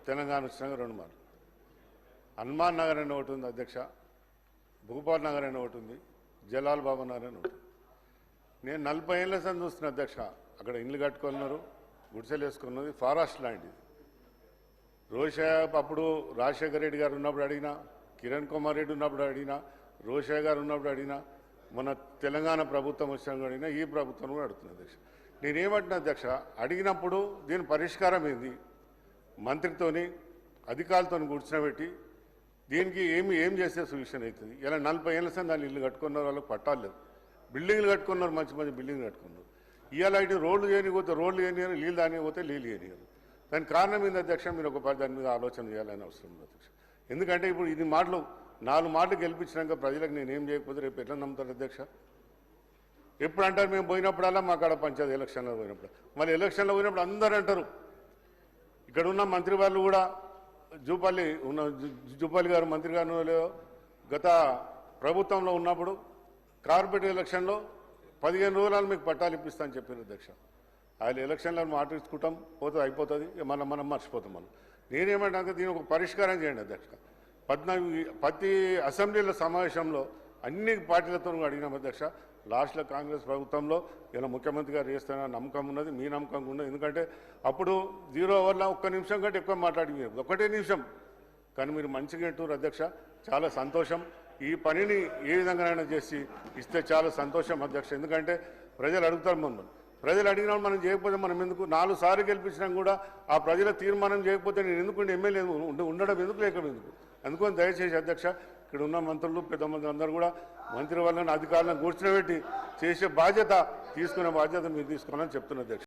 తెలంగాణ వచ్చినాక 2 మార్లు. హనుమాన్ నగర్ అని ఒకటి ఉంది అధ్యక్ష, భూపాల్ నగర్ అని ఒకటి ఉంది, జలాల్ బాబా నగర్ అని ఒకటి. నేను 40 ఏళ్ళ సంది చూస్తున్నా అధ్యక్ష. అక్కడ ఇండ్లు కట్టుకున్నారు, గుడిసెలు వేసుకున్నది, ఫారెస్ట్ ల్యాండ్ ఇది. రోషయ్య అప్పుడు రాజశేఖర రెడ్డి గారు ఉన్నప్పుడు అడిగినా, కిరణ్ కుమార్ రెడ్డి ఉన్నప్పుడు అడిగినా, రోషయ్య గారు ఉన్నప్పుడు అడిగినా, మన తెలంగాణ ప్రభుత్వం వచ్చినా అడిగినా, ఈ ప్రభుత్వం కూడా అడుగుతున్నా అధ్యక్ష. నేనేమంటున్నా అధ్యక్ష, అడిగినప్పుడు దీని పరిష్కారం ఏంది? మంత్రితోని అధికారులతో కూర్చునబెట్టి దీనికి ఏం చేస్తే సొల్యూషన్ అవుతుంది. ఇలా 40 ఏళ్ళ సంది దాన్ని ఇల్లు కట్టుకున్నారు, వాళ్ళకి పట్టాలు లేవు, బిల్డింగ్లు కట్టుకున్నారు, మంచి మంచి బిల్డింగ్లు కట్టుకున్నారు. ఇవాళ ఇటు రోడ్లు చేయనిపోతే రోడ్లు చేయనియరు, నీళ్ళు దానిపోతే నీళ్ళు చేయనియరు. దానికి కారణం ఏంది అధ్యక్ష? మీరు ఒక దాని మీద ఆలోచన చేయాలని అవసరం ఉంది అధ్యక్ష. ఎందుకంటే ఇప్పుడు ఇది మాటలు 4 మాటలు గెలిపించినాక ప్రజలకు నేనేం చేయకపోతే రేపు ఎట్లా నమ్ముతారు అధ్యక్ష? ఎప్పుడు అంటారు మేము పోయినప్పుడల్లా మా కాడ పంచాయతీ ఎలక్షన్లో పోయినప్పుడు, మళ్ళీ ఎలక్షన్లో పోయినప్పుడు అందరూ అంటారు. ఇక్కడ ఉన్న మంత్రి వాళ్ళు కూడా జూపల్లి గారు మంత్రి గారు గత ప్రభుత్వంలో ఉన్నప్పుడు కార్పొరేట్ ఎలక్షన్లో 15 రోజులు మీకు పట్టాలు ఇప్పిస్తా అని చెప్పారు అధ్యక్ష. ఆయన ఎలక్షన్లో మాట ఇచ్చుకుంటాం, పోతుంది, అయిపోతుంది, మనం మర్చిపోతాం. నేనేమంటే దీని ఒక పరిష్కారం చేయండి అధ్యక్ష. ప్రతి అసెంబ్లీల సమావేశంలో అన్ని పార్టీలతో అడిగినాం అధ్యక్ష. లాస్ట్లో కాంగ్రెస్ ప్రభుత్వంలో ఇలా ముఖ్యమంత్రి గారు చేస్తున్న నమ్మకం ఉన్నది, మీ నమ్మకం ఉన్నది. ఎందుకంటే అప్పుడు 0 ఓవర్లో 1 నిమిషం కంటే ఎక్కువ మాట్లాడి, 1 నిమిషం, కానీ మీరు మంచిగా అంటారు అధ్యక్ష. చాలా సంతోషం. ఈ పనిని ఏ విధంగానైనా చేసి ఇస్తే చాలా సంతోషం అధ్యక్ష. ఎందుకంటే ప్రజలు అడుగుతారు మమ్మల్ని, ప్రజలు అడిగినప్పుడు మనం చేయకపోతే మనం ఎందుకు 4 సార్లు గెలిపించినా కూడా ఆ ప్రజల తీర్మానం చేయకపోతే నేను ఎందుకు ఎమ్మెల్యే ఉండడం ఎందుకు, లేక ఎందుకు? అందుకని దయచేసి అధ్యక్ష, ఇక్కడ ఉన్న మంత్రులు పెద్ద మంది అందరూ కూడా మంత్రి వాళ్ళని అధికారులను కూర్చోబెట్టి చేసే బాధ్యత తీసుకునే బాధ్యత మీరు తీసుకోవాలని చెప్తున్నా అధ్యక్ష.